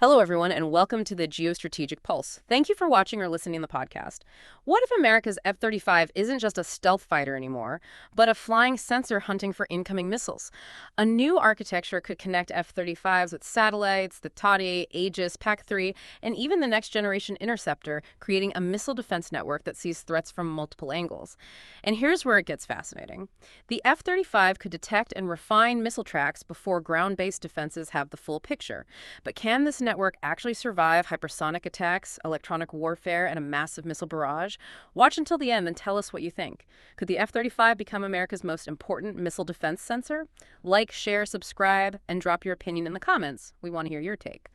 Hello, everyone, and welcome to the Geostrategic Pulse. Thank you for watching or listening to the podcast. What if America's F-35 isn't just a stealth fighter anymore, but a flying sensor hunting for incoming missiles? A new architecture could connect F-35s with satellites, the TOTI, Aegis, PAC-3, and even the Next Generation Interceptor, creating a missile defense network that sees threats from multiple angles. And here's where it gets fascinating. The F-35 could detect and refine missile tracks before ground-based defenses have the full picture. But can this network actually survive hypersonic attacks, electronic warfare, and a massive missile barrage? Watch until the end and tell us what you think. Could the F-35 become America's most important missile defense sensor? Like, share, subscribe, and drop your opinion in the comments. We want to hear your take.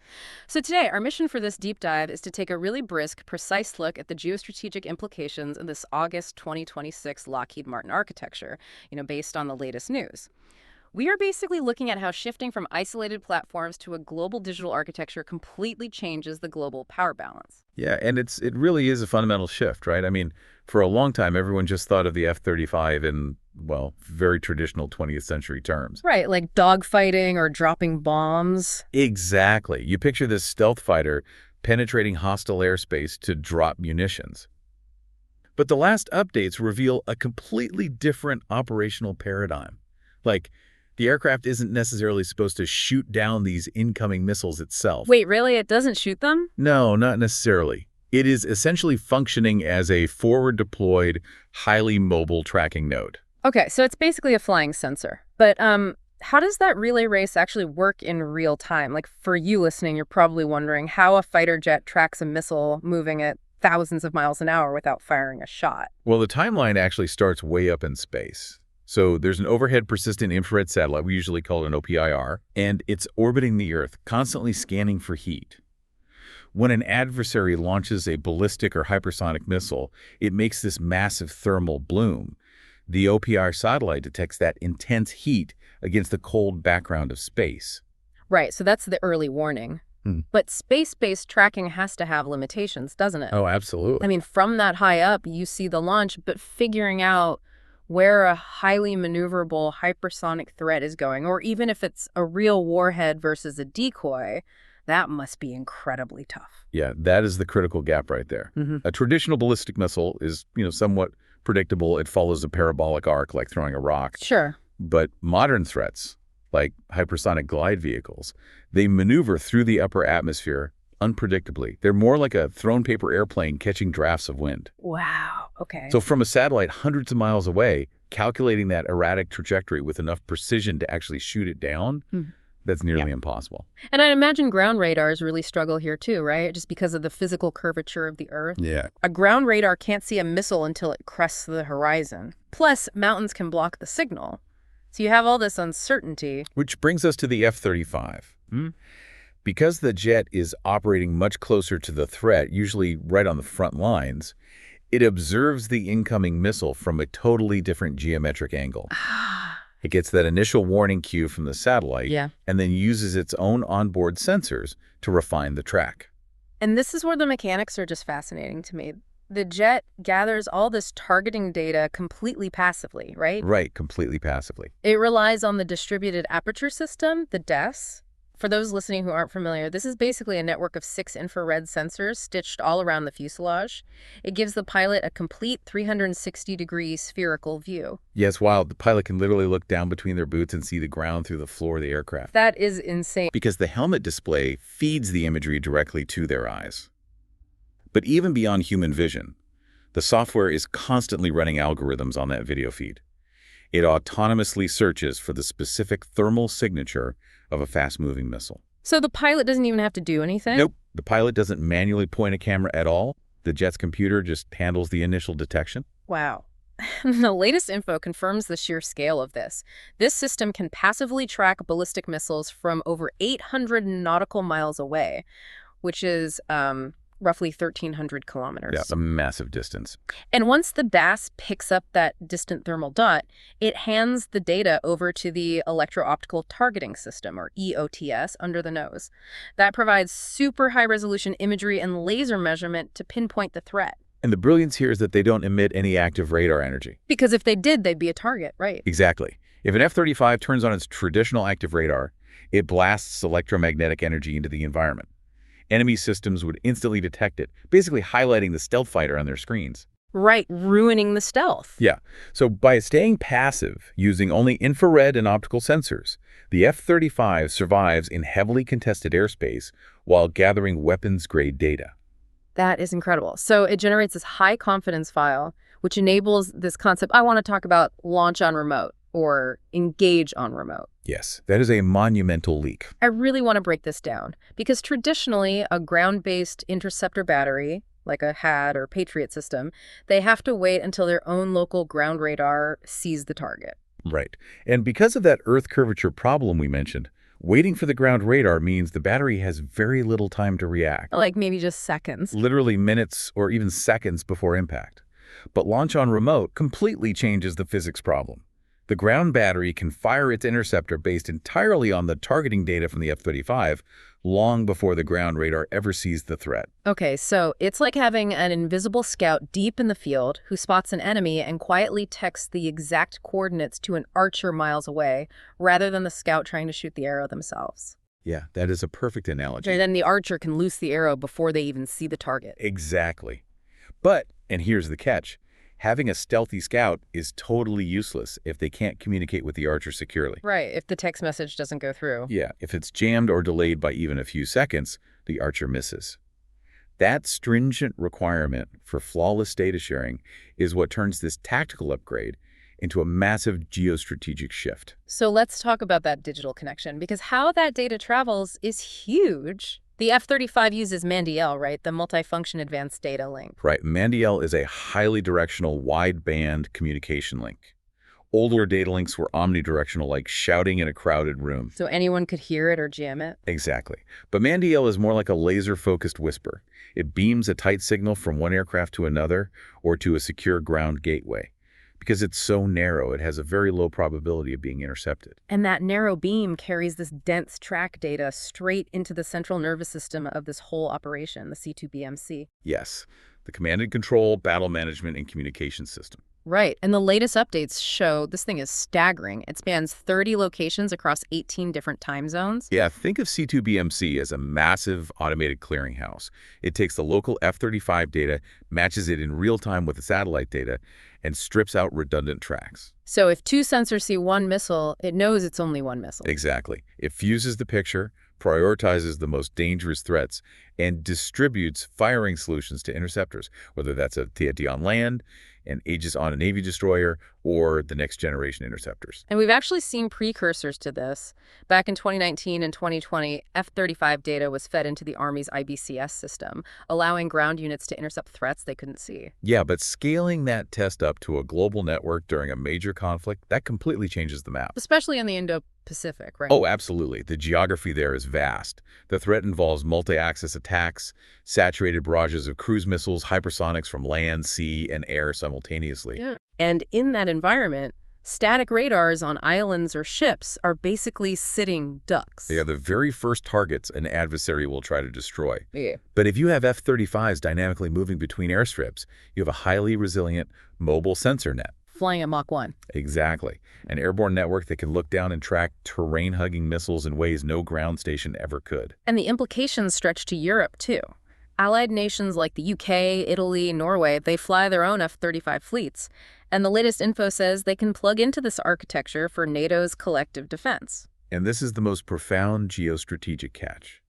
So today, our mission for this deep dive is to take a really brisk, precise look at the geostrategic implications of this August 2026 Lockheed Martin architecture, based on the latest news. We are basically looking at how shifting from isolated platforms to a global digital architecture completely changes the global power balance. Yeah, and it really is a fundamental shift, right? I mean, for a long time, everyone just thought of the F-35 in, well, very traditional 20th century terms. Right, like dogfighting or dropping bombs. Exactly. You picture this stealth fighter penetrating hostile airspace to drop munitions. But the last updates reveal a completely different operational paradigm. Like, the aircraft isn't necessarily supposed to shoot down these incoming missiles itself. Wait, really? It doesn't shoot them? No, not necessarily. It is essentially functioning as a forward-deployed, highly mobile tracking node. Okay, so it's basically a flying sensor. But how does that relay race actually work in real time? Like, for you listening, you're probably wondering how a fighter jet tracks a missile moving at thousands of miles an hour without firing a shot. Well, the timeline actually starts way up in space. So there's an overhead persistent infrared satellite, we usually call it an OPIR, and it's orbiting the Earth, constantly scanning for heat. When an adversary launches a ballistic or hypersonic missile, it makes this massive thermal bloom. The OPIR satellite detects that intense heat against the cold background of space. Right, so that's the early warning. But space-based tracking has to have limitations, doesn't it? Oh, absolutely. I mean, from that high up, you see the launch, but figuring out where a highly maneuverable hypersonic threat is going, or even if it's a real warhead versus a decoy, that must be incredibly tough. Yeah, that is the critical gap right there. A traditional ballistic missile is, somewhat predictable. It follows a parabolic arc like throwing a rock. Sure. But modern threats, like hypersonic glide vehicles, they maneuver through the upper atmosphere unpredictably. They're more like a thrown paper airplane catching drafts of wind. Wow, okay. So from a satellite hundreds of miles away, calculating that erratic trajectory with enough precision to actually shoot it down, that's nearly impossible. And I'd imagine ground radars really struggle here too, right? Just because of the physical curvature of the Earth. Yeah. A ground radar can't see a missile until it crests the horizon. Plus, mountains can block the signal. So you have all this uncertainty. Which brings us to the F-35. Because the jet is operating much closer to the threat, usually right on the front lines, it observes the incoming missile from a totally different geometric angle. It gets that initial warning cue from the satellite and then uses its own onboard sensors to refine the track. And this is where the mechanics are just fascinating to me. The jet gathers all this targeting data completely passively, right? Right, completely passively. It relies on the distributed aperture system, the DES. For those listening who aren't familiar, this is basically a network of 6 infrared sensors stitched all around the fuselage. It gives the pilot a complete 360-degree spherical view. Yes, wild. The pilot can literally look down between their boots and see the ground through the floor of the aircraft. That is insane. Because the helmet display feeds the imagery directly to their eyes. But even beyond human vision, the software is constantly running algorithms on that video feed. It autonomously searches for the specific thermal signature of a fast-moving missile. So the pilot doesn't even have to do anything? Nope. The pilot doesn't manually point a camera at all. The jet's computer just handles the initial detection. Wow. The latest info confirms the sheer scale of this. This system can passively track ballistic missiles from over 800 nautical miles away, which is roughly 1,300 kilometers. Yeah, a massive distance. And once the DAS picks up that distant thermal dot, it hands the data over to the electro-optical targeting system, or EOTS, under the nose. That provides super high-resolution imagery and laser measurement to pinpoint the threat. And the brilliance here is that they don't emit any active radar energy. Because if they did, they'd be a target, right? Exactly. If an F-35 turns on its traditional active radar, it blasts electromagnetic energy into the environment. Enemy systems would instantly detect it, basically highlighting the stealth fighter on their screens. Right, ruining the stealth. Yeah, so by staying passive, using only infrared and optical sensors, the F-35 survives in heavily contested airspace while gathering weapons-grade data. That is incredible. So it generates this high confidence file, which enables this concept. I want to talk about launch on remote or engage on remote. Yes, that is a monumental leak. I really want to break this down because traditionally a ground-based interceptor battery, like a HAD or Patriot system, they have to wait until their own local ground radar sees the target. Right. And because of that Earth curvature problem we mentioned, waiting for the ground radar means the battery has very little time to react. Like maybe just seconds. Literally minutes or even seconds before impact. But launch on remote completely changes the physics problem. The ground battery can fire its interceptor based entirely on the targeting data from the F-35 long before the ground radar ever sees the threat. Okay, so it's like having an invisible scout deep in the field who spots an enemy and quietly texts the exact coordinates to an archer miles away, rather than the scout trying to shoot the arrow themselves. Yeah, that is a perfect analogy. And then the archer can loose the arrow before they even see the target. Exactly. But, and here's the catch, having a stealthy scout is totally useless if they can't communicate with the archer securely. Right, if the text message doesn't go through. Yeah, if it's jammed or delayed by even a few seconds, the archer misses. That stringent requirement for flawless data sharing is what turns this tactical upgrade into a massive geostrategic shift. So let's talk about that digital connection, because how that data travels is huge. The F-35 uses MADL, right? The Multifunction Advanced Data Link. Right. MADL is a highly directional wideband communication link. Older data links were omnidirectional, like shouting in a crowded room. So anyone could hear it or jam it? Exactly. But MADL is more like a laser-focused whisper. It beams a tight signal from one aircraft to another or to a secure ground gateway. Because it's so narrow, it has a very low probability of being intercepted. And that narrow beam carries this dense track data straight into the central nervous system of this whole operation, the C2BMC. Yes, the command and control, battle management, and communication system. Right, and the latest updates show this thing is staggering. It spans 30 locations across 18 different time zones. Yeah, think of C2BMC as a massive automated clearinghouse. It takes the local F-35 data, matches it in real time with the satellite data, and strips out redundant tracks. So if two sensors see one missile, it knows it's only one missile. Exactly. It fuses the picture, prioritizes the most dangerous threats, and distributes firing solutions to interceptors, whether that's a TID on land, an Aegis on a Navy destroyer, or the Next Generation Interceptors. And we've actually seen precursors to this. Back in 2019 and 2020, F-35 data was fed into the Army's IBCS system, allowing ground units to intercept threats they couldn't see. Yeah, but scaling that test up to a global network during a major conflict, that completely changes the map. Especially in the Indo-Pacific, right? Oh, absolutely. The geography there is vast. The threat involves multi-axis attacks, saturated barrages of cruise missiles, hypersonics from land, sea, and air simultaneously. Yeah. And in that environment, static radars on islands or ships are basically sitting ducks. They are the very first targets an adversary will try to destroy. Yeah. But if you have F-35s dynamically moving between airstrips, you have a highly resilient mobile sensor net. Flying at Mach 1. Exactly. An airborne network that can look down and track terrain-hugging missiles in ways no ground station ever could. And the implications stretch to Europe, too. Allied nations like the UK, Italy, Norway, they fly their own F-35 fleets. And the latest info says they can plug into this architecture for NATO's collective defense. And this is the most profound geostrategic catch.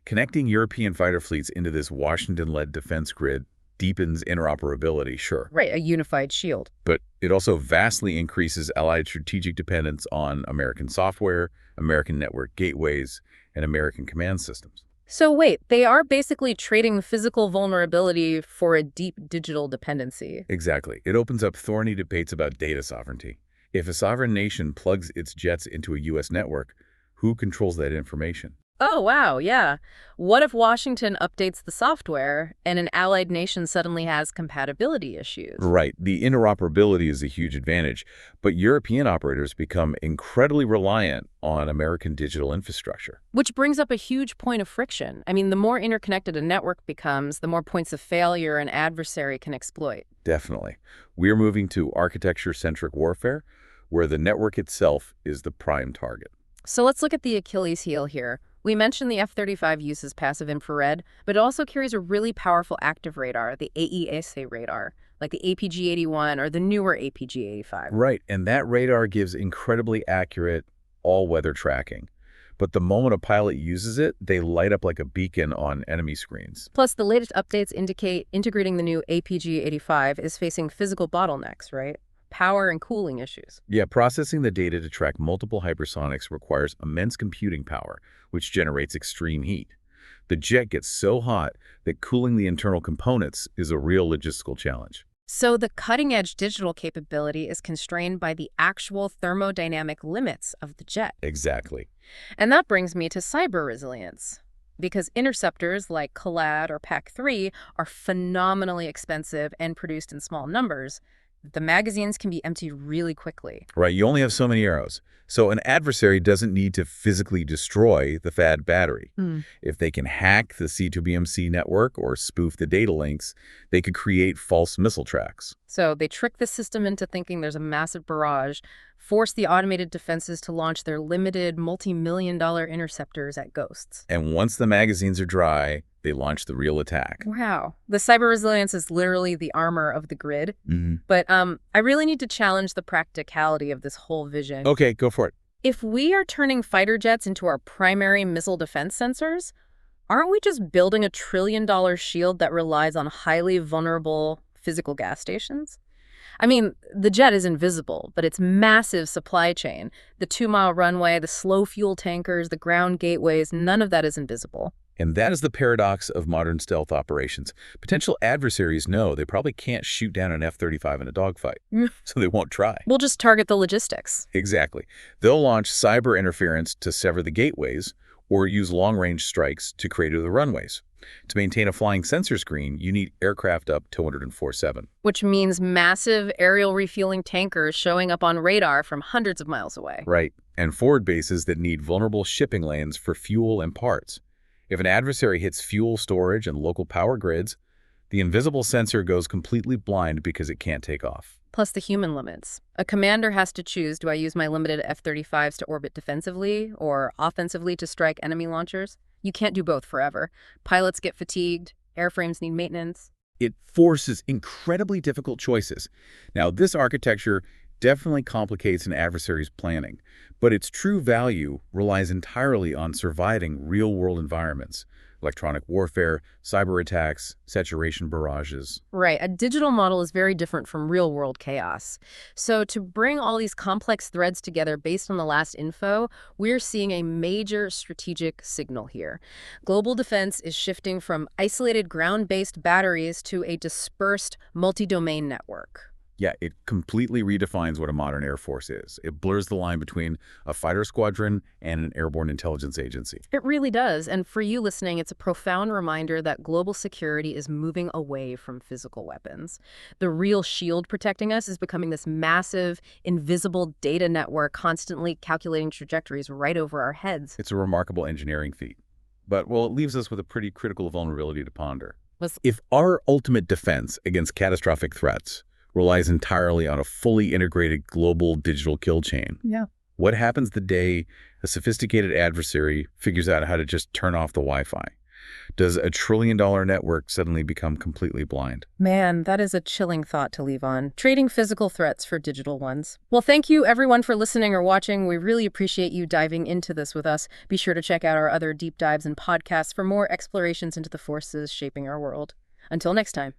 Connecting European fighter fleets into this Washington-led defense grid deepens interoperability, sure. Right, a unified shield. But it also vastly increases Allied strategic dependence on American software, American network gateways, and American command systems. So wait, they are basically trading physical vulnerability for a deep digital dependency. Exactly. It opens up thorny debates about data sovereignty. If a sovereign nation plugs its jets into a U.S. network, who controls that information? Oh, wow, yeah. What if Washington updates the software and an allied nation suddenly has compatibility issues? Right. The interoperability is a huge advantage, but European operators become incredibly reliant on American digital infrastructure. Which brings up a huge point of friction. I mean, the more interconnected a network becomes, the more points of failure an adversary can exploit. Definitely. We're moving to architecture-centric warfare, where the network itself is the prime target. So let's look at the Achilles heel here. We mentioned the F-35 uses passive infrared, but it also carries a really powerful active radar, the AESA radar, like the APG-81 or the newer APG-85. Right, and that radar gives incredibly accurate all-weather tracking. But the moment a pilot uses it, they light up like a beacon on enemy screens. Plus, the latest updates indicate integrating the new APG-85 is facing physical bottlenecks, right? Power and cooling issues. Yeah, processing the data to track multiple hypersonics requires immense computing power, which generates extreme heat. The jet gets so hot that cooling the internal components is a real logistical challenge. So the cutting-edge digital capability is constrained by the actual thermodynamic limits of the jet. Exactly. And that brings me to cyber resilience. Because interceptors like CALAD or PAC-3 are phenomenally expensive and produced in small numbers, the magazines can be emptied really quickly. Right, you only have so many arrows. So an adversary doesn't need to physically destroy the FAD battery. If they can hack the C2BMC network or spoof the data links, they could create false missile tracks. So they trick the system into thinking there's a massive barrage, force the automated defenses to launch their limited multi-million-dollar interceptors at ghosts. And once the magazines are dry, they launch the real attack. Wow. The cyber resilience is literally the armor of the grid. But I really need to challenge the practicality of this whole vision. Okay, go for it. If we are turning fighter jets into our primary missile defense sensors, aren't we just building a trillion-dollar shield that relies on highly vulnerable physical gas stations? I mean, the jet is invisible, but its massive supply chain, the 2-mile runway, the slow fuel tankers, the ground gateways, none of that is invisible. And that is the paradox of modern stealth operations. Potential adversaries know they probably can't shoot down an F-35 in a dogfight, so they won't try. We'll just target the logistics. Exactly. They'll launch cyber interference to sever the gateways or use long-range strikes to crater the runways. To maintain a flying sensor screen, you need aircraft up 204/7. Which means massive aerial refueling tankers showing up on radar from hundreds of miles away. Right, and forward bases that need vulnerable shipping lanes for fuel and parts. If an adversary hits fuel storage and local power grids, the invisible sensor goes completely blind because it can't take off. Plus the human limits. A commander has to choose, do I use my limited F-35s to orbit defensively or offensively to strike enemy launchers? You can't do both forever. Pilots get fatigued, airframes need maintenance. It forces incredibly difficult choices. Now, this architecture definitely complicates an adversary's planning, but its true value relies entirely on surviving real-world environments. Electronic warfare, cyber attacks, saturation barrages. Right. A digital model is very different from real-world chaos. So to bring all these complex threads together based on the last info, we're seeing a major strategic signal here. Global defense is shifting from isolated ground-based batteries to a dispersed multi-domain network. Yeah, it completely redefines what a modern Air Force is. It blurs the line between a fighter squadron and an airborne intelligence agency. It really does. And for you listening, it's a profound reminder that global security is moving away from physical weapons. The real shield protecting us is becoming this massive, invisible data network constantly calculating trajectories right over our heads. It's a remarkable engineering feat. But, well, it leaves us with a pretty critical vulnerability to ponder. If our ultimate defense against catastrophic threats relies entirely on a fully integrated global digital kill chain. What happens the day a sophisticated adversary figures out how to just turn off the Wi-Fi? Does a trillion-dollar network suddenly become completely blind? Man, that is a chilling thought to leave on. Trading physical threats for digital ones. Well, thank you everyone for listening or watching. We really appreciate you diving into this with us. Be sure to check out our other deep dives and podcasts for more explorations into the forces shaping our world. Until next time.